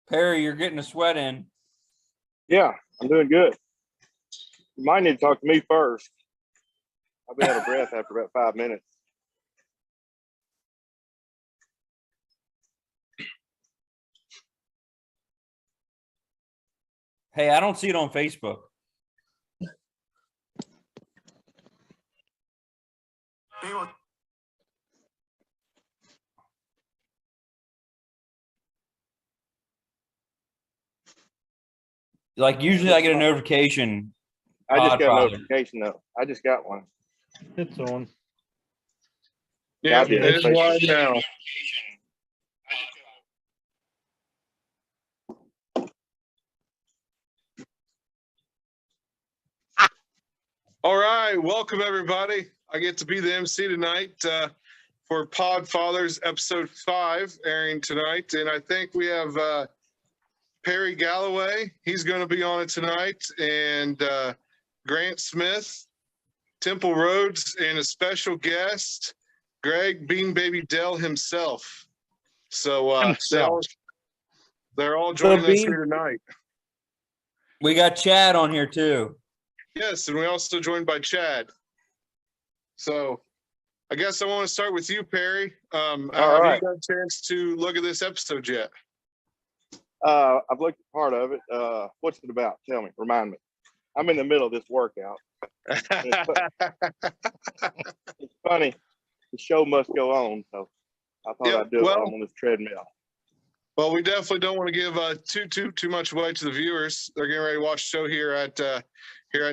Perry, you're getting a sweat in. Yeah, I'm doing good. You might need to talk to me first. I'll be out of breath after about 5 minutes. Hey, I don't see it on Facebook. Like usually I get a notification. I just got a Podfather. notification though. I just got one. It's on. Yeah, I did. it is live now. All right, welcome everybody. I get to be the MC tonight for Podfathers episode 5 airing tonight, and I think we have Perry Galloway. He's going to be on it tonight, and Grant Smith, Temple Rhodes, and a special guest, Greg Bean Baby Dell himself. So they're all joining us here tonight. We got Chad on here too. Yes, and we also joined by Chad. So I guess I want to start with you, Perry. Have you got a chance to look at this episode yet? I've looked at part of it. What's it about? Tell me. Remind me. I'm in the middle of this workout. It's funny. The show must go on, so I thought I'd do it while I'm on this treadmill. Well, we definitely don't want to give too much away to the viewers. They're getting ready to watch the show here at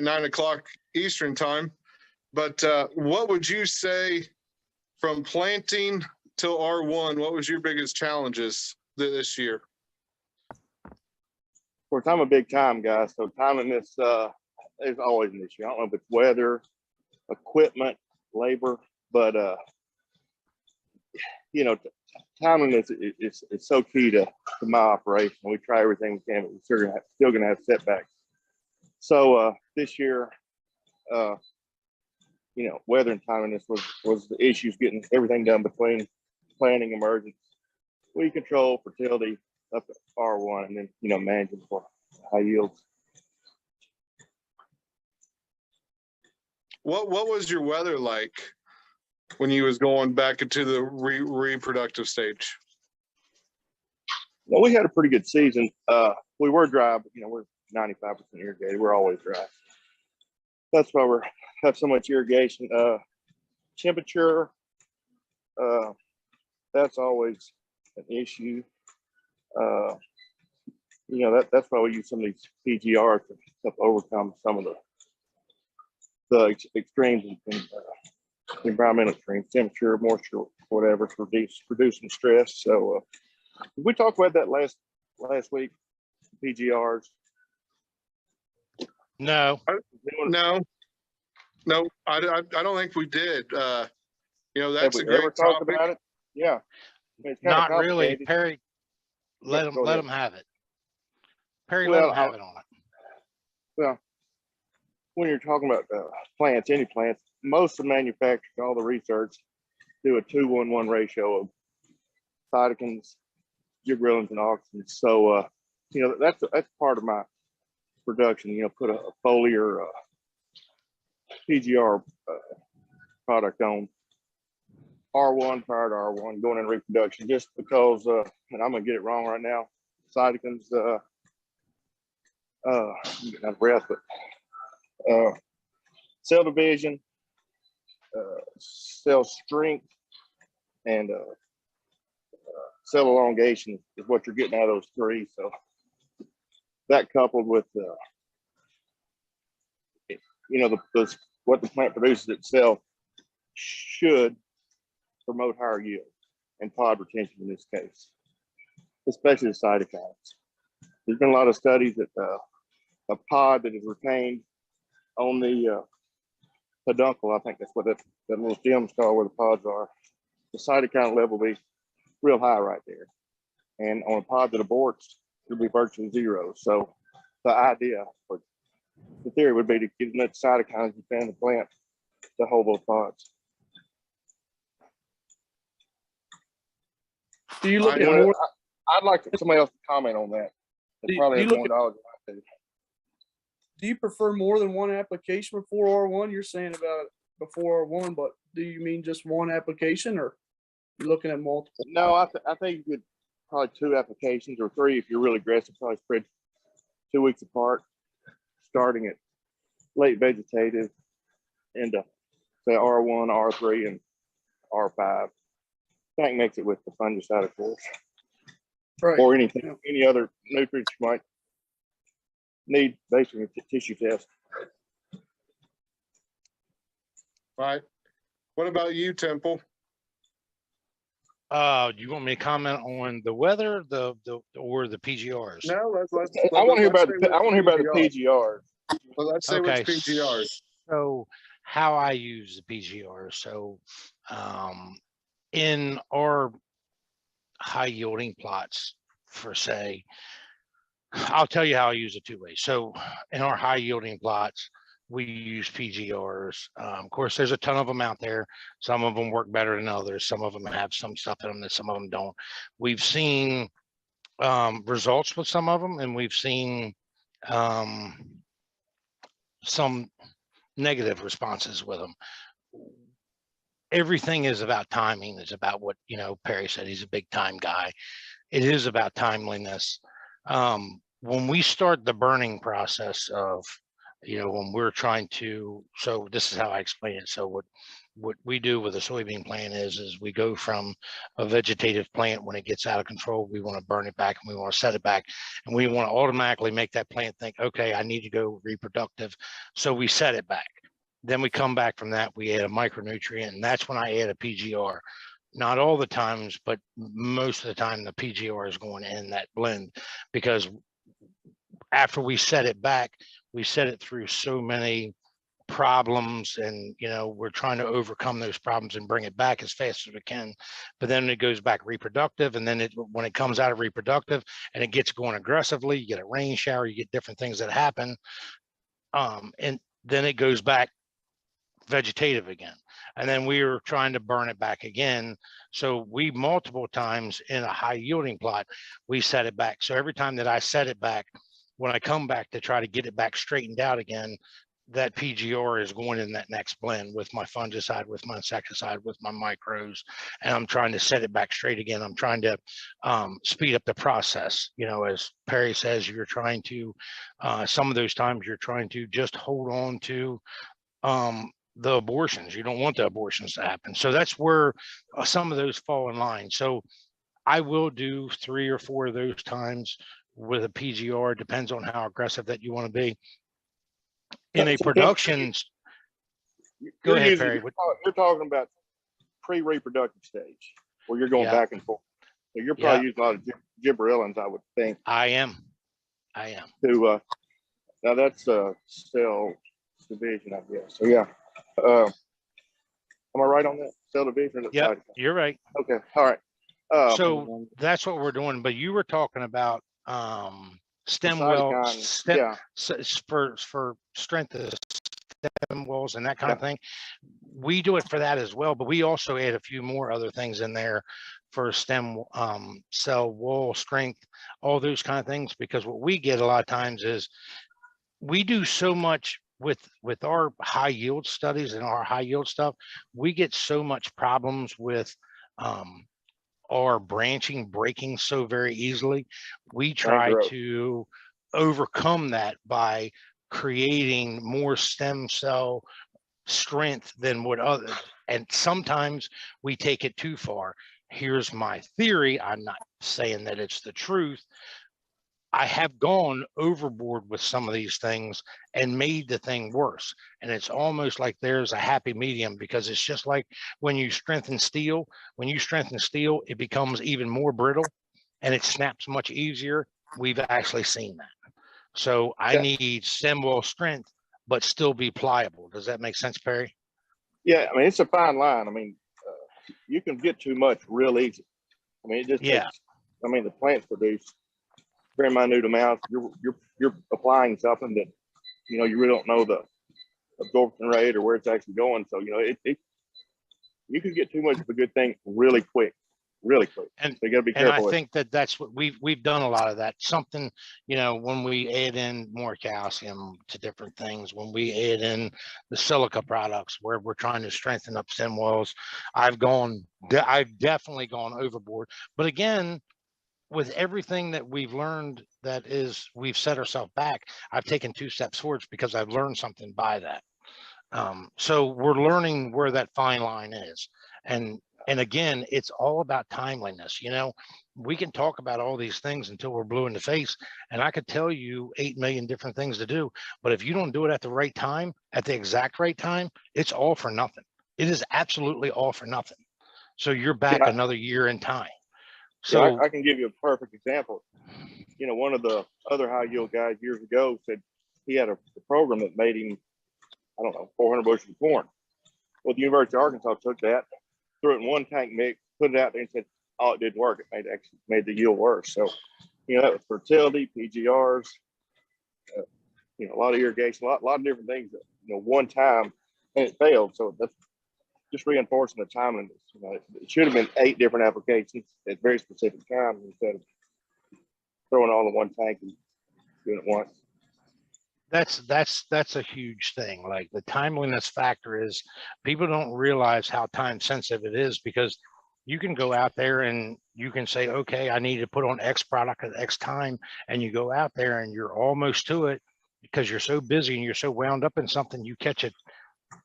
9 o'clock Eastern time. But what would you say from planting till R1? What was your biggest challenges this year? Of course, I'm a big time guy, so timeliness is always an issue. I don't know if it's weather, equipment, labor, but timeliness is so key to my operation. We try everything we can, but we're still going to have setbacks. So this year, weather and timeliness was the issues, getting everything done between planning, emergence, weed control, fertility, up at R1, and then managing for high yields. What was your weather like when you was going back into the reproductive stage? Well, we had a pretty good season. We were dry, but we're 95% irrigated. We're always dry. That's why we have so much irrigation. Temperature, that's always an issue. That's why we use some of these PGRs to help overcome some of the extremes in environmental extremes, temperature, moisture, whatever, to reducing stress. So we talked about that last week, PGRs. No, I don't think we did. That's a great topic. About it? Yeah. Not really. Perry, let them have it. Perry, let them have it on it. Well, when you're talking about plants, any plants, most of the manufacturers, all the research, do a 2-1-1 ratio of cytokines, gibberellins, and auxins. So, that's part of my production. Put a foliar PGR product on R1 prior to R1 going in reproduction, just because, and I'm gonna get it wrong right now. Cytokines, I'm getting out of breath, but cell division, cell strength, and cell elongation is what you're getting out of those three. So that coupled with what the plant produces itself should promote higher yield and pod retention in this case, especially the cytokines. There's been a lot of studies that a pod that is retained on the peduncle, I think that's what that little stem's called, where the pods are, the cytokine level will be real high right there. And on a pod that aborts, it'll be virtually zero. So the idea, or the theory would be to get as much cytokines as you can in the plant to hold those pods. Do you look at more? I'd like somebody else to comment on that. Do They probably you have look more at- knowledge than I do. Do you prefer more than one application before R1? You're saying about before R1, but do you mean just one application or you're looking at multiple? No, I think you could probably 2 applications or 3 if you're really aggressive. Probably spread 2 weeks apart, starting at late vegetative into say R1, R3, and R5. That makes it with the fungicide, of course, Right. or anything, any other nutrients you might need based on your tissue test. Right. What about you, Temple? Do you want me to comment on the weather, or the PGRs? No, let's I want to hear about let's the say I want to hear about the which PGR. Well, let's say Okay, which PGRs. so how I use the PGR. So in our high yielding plots, for say, I'll tell you how I use it 2 ways. So in our high yielding plots, we use PGRs. Of course, there's a ton of them out there. Some of them work better than others. Some of them have some stuff in them that some of them don't. We've seen results with some of them, and we've seen some negative responses with them. Everything is about timing. It's about what, Perry said, he's a big time guy. It is about timeliness. When we start the burning process of, when we're trying to, so this is how I explain it. So what we do with a soybean plant is we go from a vegetative plant. When it gets out of control, we want to burn it back and we want to set it back, and we want to automatically make that plant think, okay, I need to go reproductive. So we set it back. Then we come back from that, we add a micronutrient, and that's when I add a PGR. Not all the times, but most of the time the PGR is going in that blend, because after we set it back, we set it through so many problems, and we're trying to overcome those problems and bring it back as fast as we can. But then it goes back reproductive, and then when it comes out of reproductive and it gets going aggressively, you get a rain shower, you get different things that happen, and then it goes back vegetative again, and then we were trying to burn it back again. So we multiple times in a high yielding plot, we set it back. So every time that I set it back, when I come back to try to get it back straightened out again, that PGR is going in that next blend with my fungicide, with my insecticide, with my micros, and I'm trying to set it back straight again. I'm trying to speed up the process. As Perry says, you're trying to, some of those times you're trying to just hold on to the abortions. You don't want the abortions to happen. So that's where some of those fall in line. So I will do 3 or 4 of those times with a PGR. Depends on how aggressive that you want to be. In a production, go ahead, Perry. You're talking about pre-reproductive stage where you're going back and forth. So you're probably using a lot of gibberellins, I would think. I am. To now that's cell division, I guess. So yeah. Am I right on that? Cell division? Yeah, you're right. Okay. All right. So that's what we're doing. But you were talking about stem well, for strength of stem walls and that kind of thing. We do it for that as well, but we also add a few more other things in there for stem cell wall strength, all those kind of things, because what we get a lot of times is we do so much with our high yield studies and our high yield stuff. We get so much problems with our branching breaking so very easily. We try to overcome that by creating more stem cell strength than what others, and sometimes we take it too far. Here's my theory. I'm not saying that it's the truth. I have gone overboard with some of these things and made the thing worse. And it's almost like there's a happy medium, because it's just like when you strengthen steel. When you strengthen steel, it becomes even more brittle and it snaps much easier. We've actually seen that. So I need stem wall strength, but still be pliable. Does that make sense, Perry? Yeah, I mean, it's a fine line. I mean, you can get too much real easy. I mean, it just takes, I mean, the plants produce very minute amounts. You're applying something that you really don't know the absorption rate or where it's actually going. So you can get too much of a good thing really quick, really quick. And- So you gotta be And I careful. think that that's what we've done a lot of that. Something, you know, when we add in more calcium to different things, when we add in the silica products where we're trying to strengthen up stem wells, I've definitely gone overboard. But again, with everything that we've learned, we've set ourselves back. I've taken 2 steps forwards because I've learned something by that. So we're learning where that fine line is. And again, it's all about timeliness. You know, we can talk about all these things until we're blue in the face. And I could tell you 8 million different things to do. But if you don't do it at the right time, at the exact right time, it's all for nothing. It is absolutely all for nothing. So you're back Yeah. another year in time. So So I can give you a perfect example. You know, one of the other high yield guys years ago said he had a program that made him, I don't know, 400 bushels of corn. Well, the University of Arkansas took that, threw it in one tank mix, put it out there and said, oh, it didn't work. It actually made the yield worse. So, you know, that was fertility, PGRs, you know, a lot of irrigation, a lot of different things that, you know, one time and it failed. So that's just reinforcing the timeliness. You know, it should have been 8 different applications at very specific times instead of throwing all in one tank and doing it once. that's a huge thing. Like the timeliness factor is people don't realize how time sensitive it is, because you can go out there and you can say, okay, I need to put on X product at X time. And you go out there and you're almost to it because you're so busy and you're so wound up in something, you catch a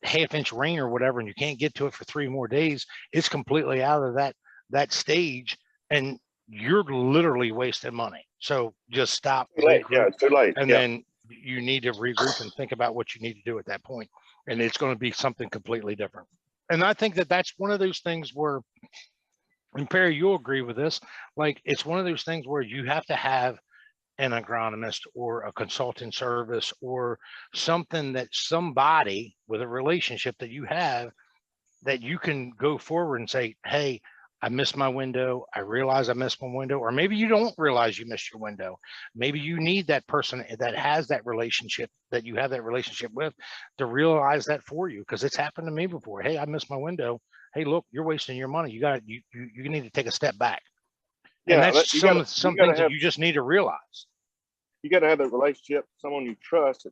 half-inch rain or whatever, and you can't get to it for 3 more days. It's completely out of that stage, and you're literally wasting money. So just stop, Too late. Yeah, regroup, it's too late. and Yeah. then you need to regroup and think about what you need to do at that point. And it's going to be something completely different. And I think that that's one of those things where, and Perry, you'll agree with this, like it's one of those things where you have to have an agronomist or a consulting service or something, that somebody with a relationship that you have, that you can go forward and say, hey, I missed my window. I realize I missed my window. Or maybe you don't realize you missed your window. Maybe you need that person that has that relationship, that you have that relationship with, to realize that for you. Because it's happened to me before. Hey, I missed my window. Hey, look, you're wasting your money. You need to take a step back. And Yeah, that's you some gotta things that have- you just need to realize. You got to have that relationship, someone you trust.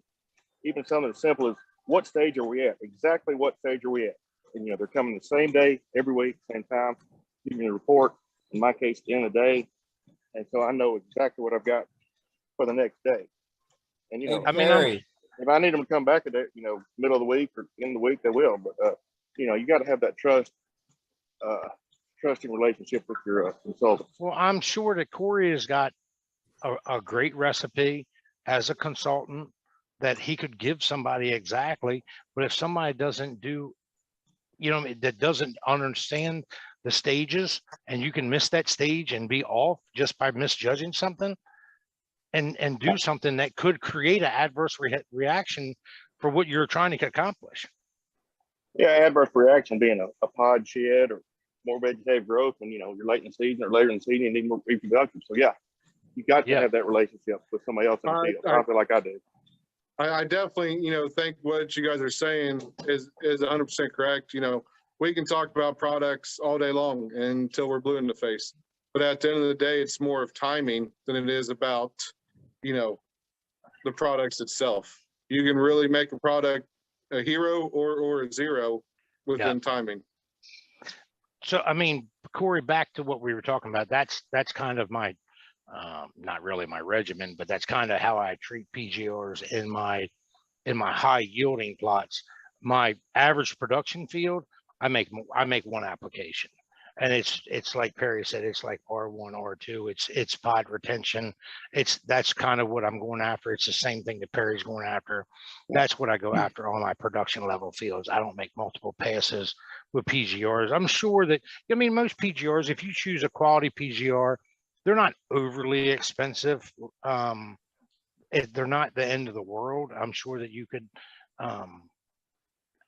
Even something as simple as, what stage are we at? Exactly what stage are we at? And, you know, they're coming the same day, every week, same time, giving me a report, in my case, at the end of the day. And so I know exactly what I've got for the next day. And, you know, I mean, Perry, if I need them to come back at it, you know, middle of the week or end of the week, they will. But, you know, you got to have that trusting relationship with your consultant. Well, I'm sure that Corey has got a great recipe as a consultant that he could give somebody exactly. But if somebody doesn't do, you know, that doesn't understand the stages, and you can miss that stage and be off just by misjudging something and do something that could create an adverse reaction for what you're trying to accomplish. Yeah, adverse reaction being a pod shed or more vegetative growth when, you know, you're late in the season or later in the season, you need more reproduction. So yeah, you got to have that relationship with somebody else in the field. I feel like I do. I definitely, you know, think what you guys are saying is 100% correct. You know, we can talk about products all day long until we're blue in the face. But at the end of the day, it's more of timing than it is about, you know, the products itself. You can really make a product a hero or a zero within timing. So, I mean, Corey, back to what we were talking about, that's kind of my, not really my regimen, but that's kind of how I treat PGRs in my high yielding plots. My average production field, I make one application, and it's like Perry said, it's like R1, R2. It's pod retention. That's kind of what I'm going after. It's the same thing that Perry's going after. That's what I go after on my production level fields. I don't make multiple passes with PGRs. I'm sure that, I mean, most PGRs, if you choose a quality PGR, they're not overly expensive. They're not the end of the world. I'm sure that you could,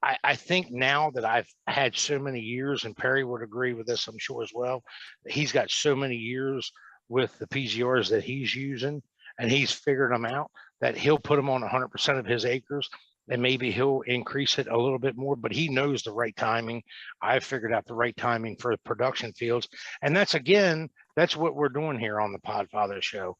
I think now that I've had so many years, and Perry would agree with this, I'm sure as well, he's got so many years with the PGRs that he's using, and he's figured them out, that he'll put them on 100% of his acres. and maybe he'll increase it a little bit more, but he knows the right timing. I've figured out the right timing for the production fields. And that's, again, that's what we're doing here on the Podfather show.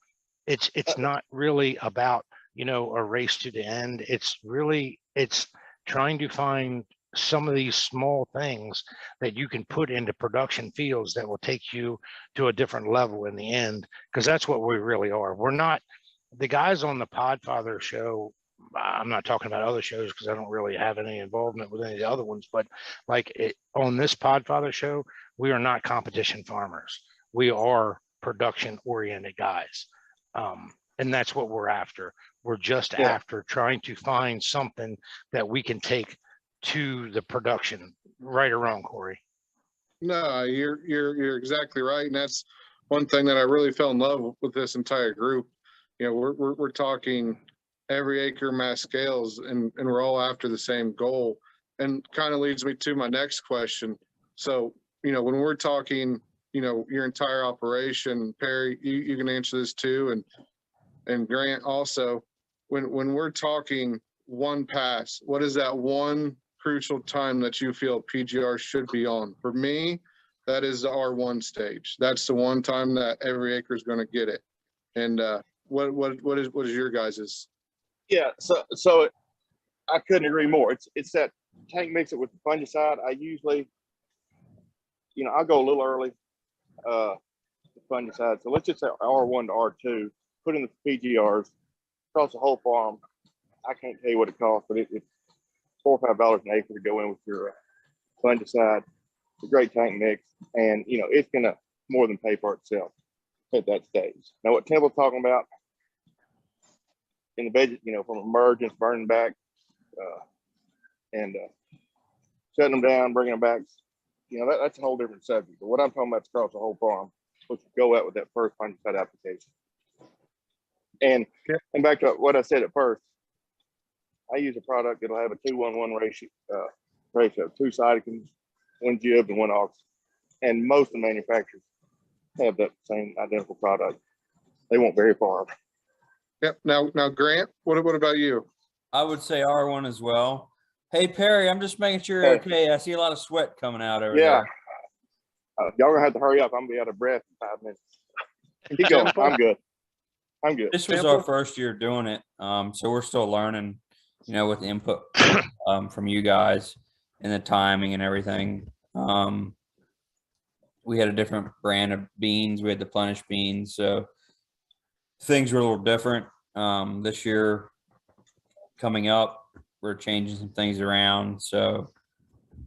It's not really about, you know, a race to the end. It's trying to find some of these small things that you can put into production fields that will take you to a different level in the end, because that's what we really are. We're not the guys on the Podfather show. I'm not talking about other shows because I don't really have any involvement with any of the other ones, but on this Podfather show, we are not competition farmers. We are production oriented guys. And that's what we're after. We're just after trying to find something that we can take to the production. Right or wrong, Corey? No, you're exactly right. And that's one thing that I really fell in love with this entire group. You know, we're talking every acre mass scales, and we're all after the same goal. And kind of leads me to my next question. So, you know, when we're talking, you know, your entire operation, Perry, you can answer this too, and Grant also, when we're talking one pass, what is that one crucial time that you feel PGR should be on? For me, that is the R1 stage. That's the one time that every acre is going to get it. And what is your guys's? Yeah, so I couldn't agree more. It's that tank mix it with the fungicide. I usually, you know, I'll go a little early, the fungicide. So let's just say R1 to R2, put in the PGRs across the whole farm. I can't tell you what it costs, but it's $4 or $5 an acre to go in with your fungicide. It's a great tank mix, and you know it's gonna more than pay for itself at that stage. Now, what Temple's talking about in the veg, you know, from emergence, burning back, and shutting them down, bringing them back, you know, that's a whole different subject. But what I'm talking about is across the whole farm, which will go out with that first fungicide application. And back to what I said at first, I use a product that'll have a 2-1-1 ratio, 2 cytokines, 1 jib, and 1 ox. And most of the manufacturers have that same identical product. They won't very far. Yep. Now, Grant, what about you? I would say R1 as well. Hey, Perry, I'm just making sure you're okay. I see a lot of sweat coming out over there. Y'all gonna have to hurry up. I'm gonna be out of breath in 5 minutes. Keep going. I'm good. This was our first year doing it. So we're still learning, you know, with the input from you guys and the timing and everything. We had a different brand of beans. We had the Plenish beans. So things were a little different. This year coming up, we're changing some things around. So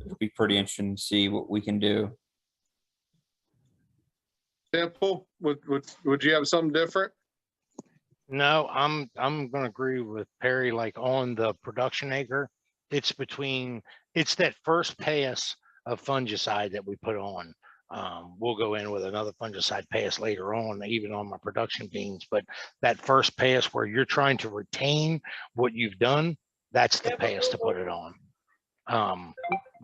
it'll be pretty interesting to see what we can do. Temple, would you have something different? No, I'm going to agree with Perry. Like on the production acre, it's that first pass of fungicide that we put on. We'll go in with another fungicide pass later on, even on my production beans. But that first pass where you're trying to retain what you've done, that's the pass to put it on.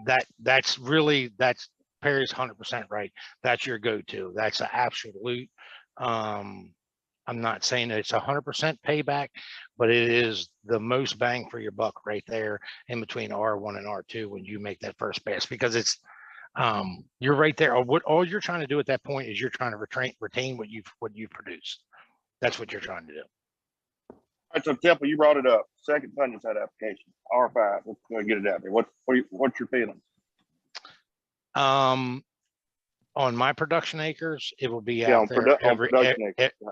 That's Perry's 100% right. That's your go-to. That's an absolute. I'm not saying that it's 100% payback, but it is the most bang for your buck right there in between R1 and R2 when you make that first pass, because it's you're right there. All you're trying to do at that point is you're trying to retain what you've produced. That's what you're trying to do. All right, so Temple, you brought it up. Second fungicide application, R5. Let's go get it out there. What's your feelings? On my production acres, it will be out there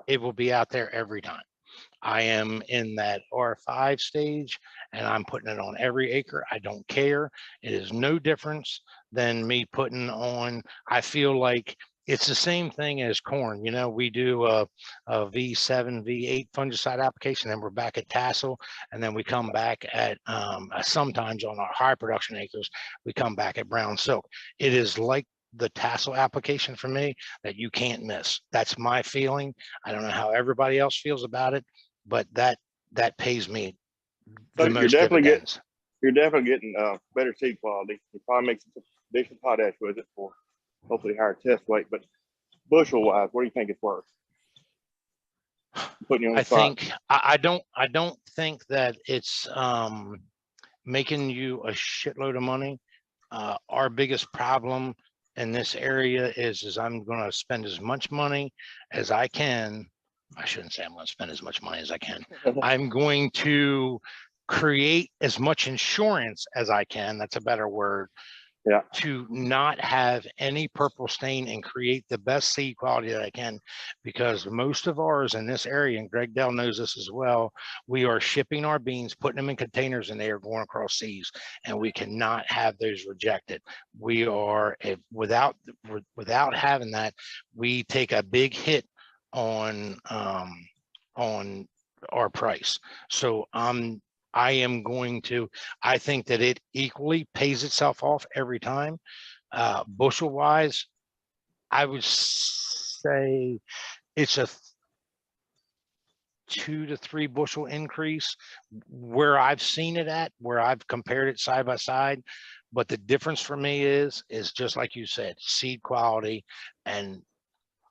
it will be out there every time. I am in that R5 stage and I'm putting it on every acre. I don't care. It is no difference than me putting on. I feel like it's the same thing as corn. You know, we do a V7, V8 fungicide application, then we're back at tassel, and then we come back at sometimes on our high production acres, we come back at brown silk. It is like the tassel application for me that you can't miss. That's my feeling. I don't know how everybody else feels about it, but that pays me the most dividends. You're definitely getting better seed quality. You probably make some additional potash with it for hopefully higher test weight. But bushel wise, what do you think it's worth? I don't think that it's making you a shitload of money. Our biggest problem in this area is I'm going to spend as much money as I can. I shouldn't say I'm going to spend as much money as I can. I'm going to create as much insurance as I can. That's a better word. Yeah. To not have any purple stain and create the best seed quality that I can, because most of ours in this area, and Greg Dell knows this as well, we are shipping our beans, putting them in containers, and they are going across seas, and we cannot have those rejected. We are, without having that, we take a big hit on our price. So I think that it equally pays itself off every time. Bushel wise, I would say it's a 2 to 3 bushel increase where I've seen it at, where I've compared it side by side. But the difference for me is just like you said, seed quality. And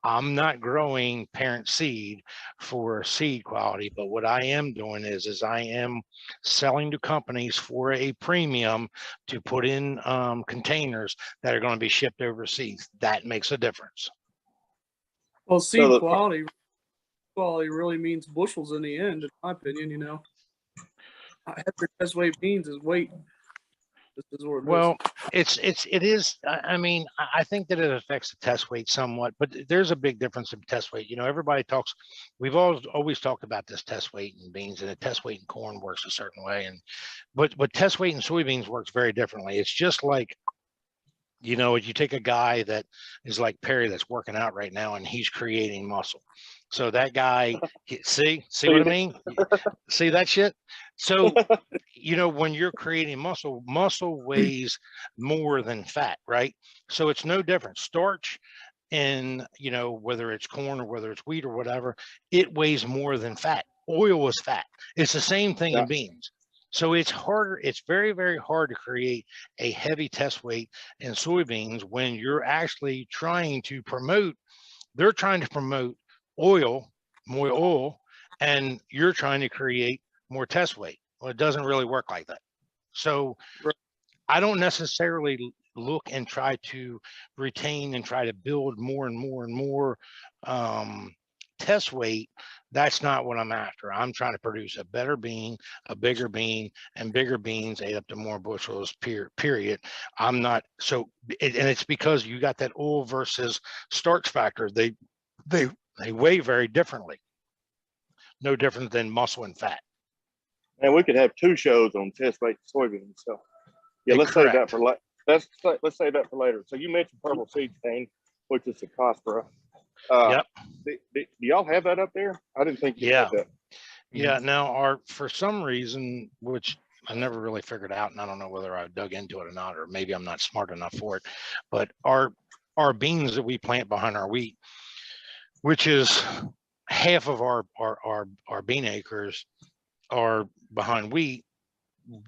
I'm not growing parent seed for seed quality, but what I am doing is I am selling to companies for a premium to put in containers that are going to be shipped overseas. That makes a difference. Well, So seed the- quality really means bushels in the end, in my opinion. You know, every test weight beans is weight. This is what it is. Well, it is. I mean, I think that it affects the test weight somewhat, but there's a big difference in test weight. You know, everybody talks. We've always talked about this test weight in beans, and the test weight in corn works a certain way, but test weight in soybeans works very differently. It's just like, you know, you take a guy that is like Perry that's working out right now, and he's creating muscle. So that guy, see what I mean? See that shit? So, you know, when you're creating muscle weighs more than fat, right? So it's no different. Starch in, you know, whether it's corn or whether it's wheat or whatever, it weighs more than fat. Oil is fat. It's the same thing in beans. So it's harder. It's very, very hard to create a heavy test weight in soybeans when you're actually trying to promote. They're trying to promote oil, more oil, and you're trying to create more test weight. Well, it doesn't really work like that. So I don't necessarily look and try to retain and try to build more and more and more test weight. That's not what I'm after. I'm trying to produce a better bean, a bigger bean, and bigger beans add up to more bushels, period. I'm not so, and it's because you got that oil versus starch factor. They weigh very differently. No different than muscle and fat. And we could have 2 shows on test weight soybeans. So yeah, let's save that for let's save that for later. So you mentioned purple seed stain, which is the Cospra. Yep. Do y'all have that up there? I didn't think you had that. Yeah. Now, for some reason, which I never really figured out, and I don't know whether I dug into it or not, or maybe I'm not smart enough for it, but our beans that we plant behind our wheat, which is half of our bean acres are behind wheat,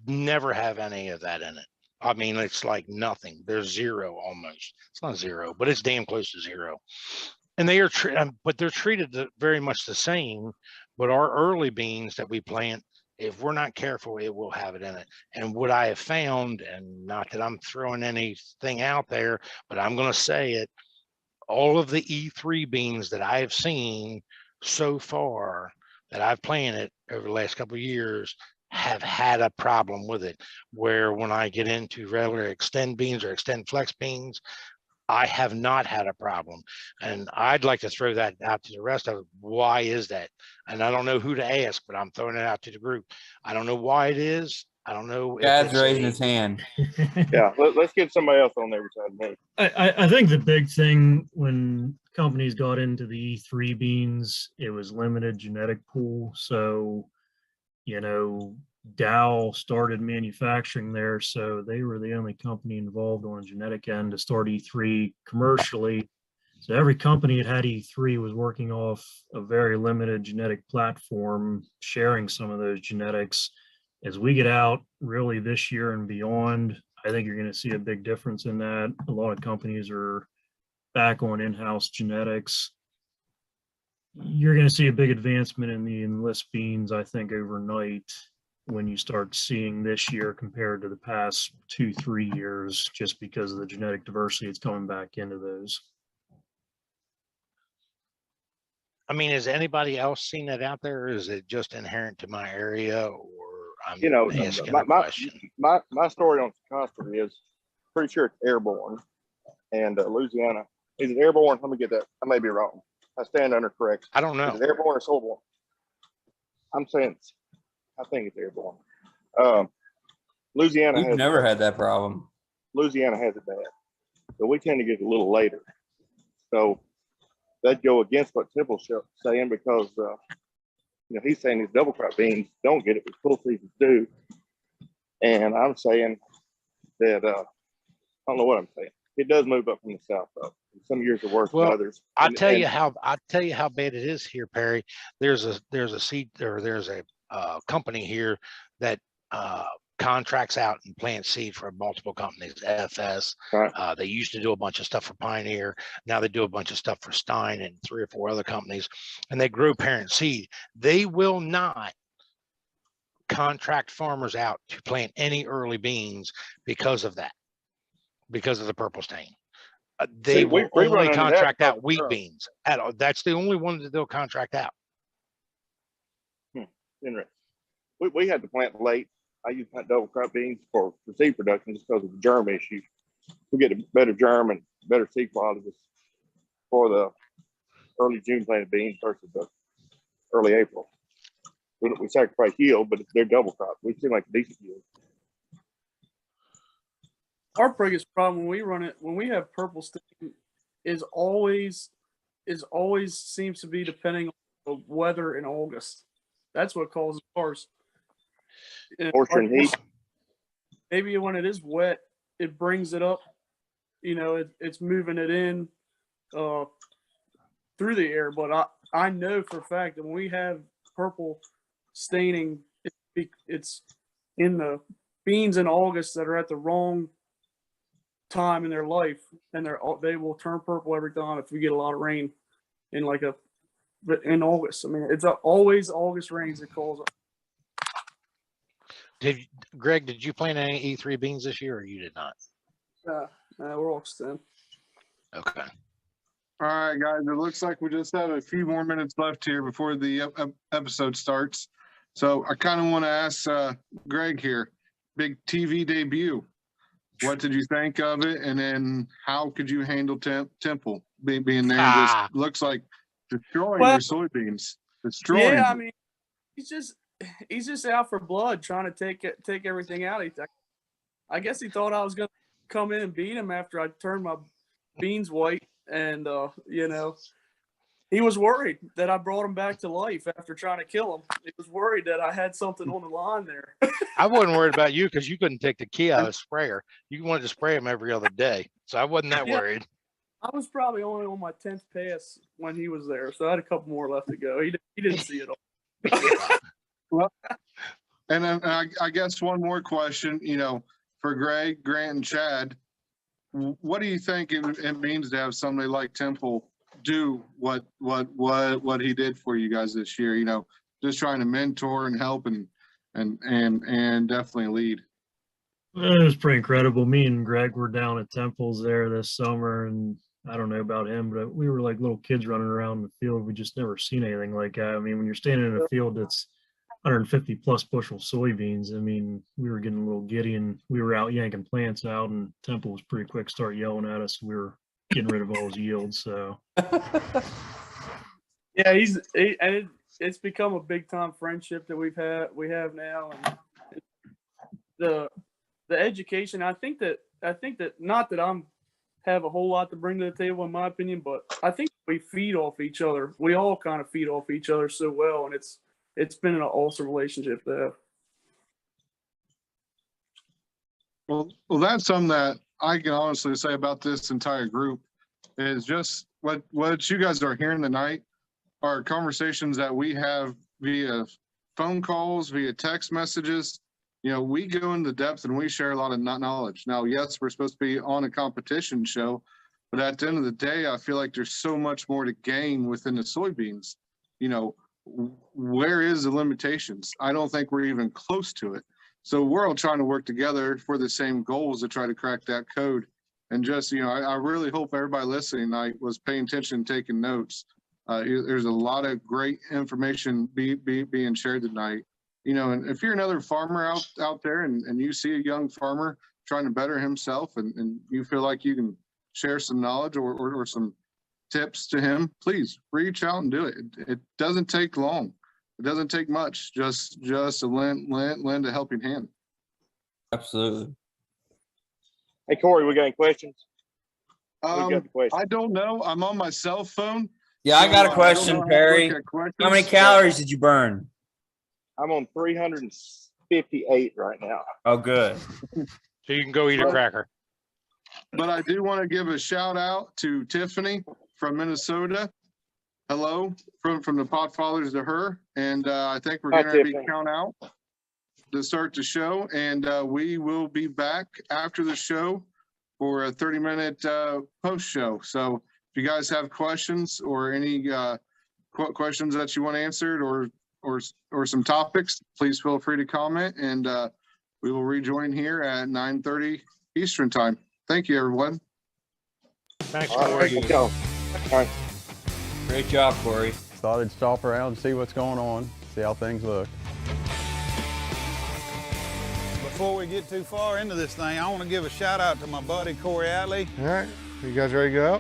never have any of that in it. I mean, it's like nothing. There's zero almost. It's not zero, but it's damn close to zero. And they are, but they're treated very much the same. But our early beans that we plant, if we're not careful, it will have it in it. And what I have found, and not that I'm throwing anything out there, but I'm going to say it, all of the E3 beans that I have seen so far that I've planted over the last couple of years have had a problem with it, where when I get into regular extend beans or extend flex beans, I have not had a problem. And I'd like to throw that out to the rest of it. Why is that? And I don't know who to ask, but I'm throwing it out to the group. I don't know why it is. I don't know. Dad's raising his hand. Yeah, let's get somebody else on there beside me. I think the big thing when companies got into the E3 beans, it was limited genetic pool. So, you know, Dow started manufacturing there, so they were the only company involved on a genetic end to start E3 commercially. So every company that had E3 was working off a very limited genetic platform, sharing some of those genetics. As we get out really this year and beyond, I think you're going to see a big difference in that. A lot of companies are back on in-house genetics. You're going to see a big advancement in the enlist beans, I think, overnight. when you start seeing this year compared to the past 2-3 years, just because of the genetic diversity that's coming back into those. I mean, has anybody else seen that out there, or is it just inherent to my area, or I'm You know, asking my, a question? my story on Costa is pretty sure it's airborne, and Louisiana, is it airborne? Let me get that. I may be wrong. I stand under correction. I don't know. Is it airborne or soilborne? I think it's airborne. Louisiana We've has never had that problem. Louisiana has it bad, but we tend to get it a little later. So that'd go against what Temple's saying, because he's saying these double crop beans don't get it, but full seasons do. And I'm saying that I don't know what I'm saying. It does move up from the south, though. Some years are worse than others. I'll tell you how bad it is here, Perry. There's a seed, or there's a company here that contracts out and plants seed for multiple companies. FS. Right. They used to do a bunch of stuff for Pioneer. Now they do a bunch of stuff for Stein and 3 or 4 other companies, and they grow parent seed. They will not contract farmers out to plant any early beans because of that, because of the purple stain. They will only contract out wheat beans. That's the only one that they'll contract out. Interesting. We had to plant late. I used to plant double crop beans for seed production just because of the germ issue. We get a better germ and better seed quality for the early June planted beans versus the early April. We sacrifice yield, but they're double crop. We seem like a decent yield. Our biggest problem when we have purple stain is always seems to be depending on the weather in August. That's what causes ours. Moisture and heat. Maybe when it is wet, it brings it up. It's moving it in through the air. But I know for a fact that when we have purple staining, it's in the beans in August that are at the wrong time in their life, and they will turn purple every time if we get a lot of rain in August. I mean, it's always August rains that cause it. Greg, did you plant any E3 beans this year, or you did not? We're all extended. Okay. All right, guys, it looks like we just have a few more minutes left here before the episode starts. So I kind of want to ask Greg here, big TV debut. What did you think of it? And then how could you handle Temple being there? Just looks like destroying your soybeans. Destroying. Yeah, I mean, he's just out for blood, trying to take everything out. I guess he thought I was going to come in and beat him after I turned my beans white. And, he was worried that I brought him back to life after trying to kill him. He was worried that I had something on the line there. I wasn't worried about you because you couldn't take the key out of the sprayer. You wanted to spray him every other day. So I wasn't that worried. I was probably only on my 10th pass when he was there. So I had a couple more left to go. He didn't see it all. Well, and then I guess one more question, for Greg, Grant, and Chad, what do you think it means to have somebody like Temple do what he did for you guys this year? Just trying to mentor and help and definitely lead. It was pretty incredible. Me and Greg were down at Temple's there this summer, and I don't know about him, but we were like little kids running around the field. We just never seen anything like that. I mean, when you're standing in a field that's 150 plus bushel soybeans, I mean, we were getting a little giddy, and we were out yanking plants out, and Temple was pretty quick start yelling at us. We were getting rid of all his yields. So yeah, it's become a big time friendship that we have now, and the education. I think that not that I'm have a whole lot to bring to the table in my opinion, but I think we feed off each other. We all kind of feed off each other so well, and it's been an awesome relationship to have. Well, that's something that I can honestly say about this entire group is just what you guys are hearing tonight are conversations that we have via phone calls, via text messages. We go into depth and we share a lot of knowledge. Now, yes, we're supposed to be on a competition show, but at the end of the day, I feel like there's so much more to gain within the soybeans. where is the limitations? I don't think we're even close to it. So we're all trying to work together for the same goals to try to crack that code. And just, I really hope everybody listening tonight was paying attention, taking notes. There's a lot of great information being shared tonight. And if you're another farmer out there and you see a young farmer trying to better himself and you feel like you can share some knowledge or some tips to him, please reach out and do it. It doesn't take long. It doesn't take much. Just to lend a helping hand. Absolutely. Hey, Corey, we got any questions? We got the question. I don't know. I'm on my cell phone. Yeah, I got a so question, don't know how to Perry. look at questions. How many calories did you burn? I'm on 358 right now. Oh, good. So you can go eat a cracker. But I do want to give a shout out to Tiffany from Minnesota. Hello, from the Podfathers to her. And I think we're Hi, going to be Tiffany. count out to start the show. And we will be back after the show for a 30-minute post show. So if you guys have questions or any questions that you want answered or some topics, please feel free to comment, and we will rejoin here at 9:30 Eastern time. Thank you, everyone. Thanks, All right, Corey. let's go. All right. Great job, Corey. Started to shop around and see what's going on, see how things look. Before we get too far into this thing, I want to give a shout out to my buddy Corey Atley. All right, you guys ready to go out?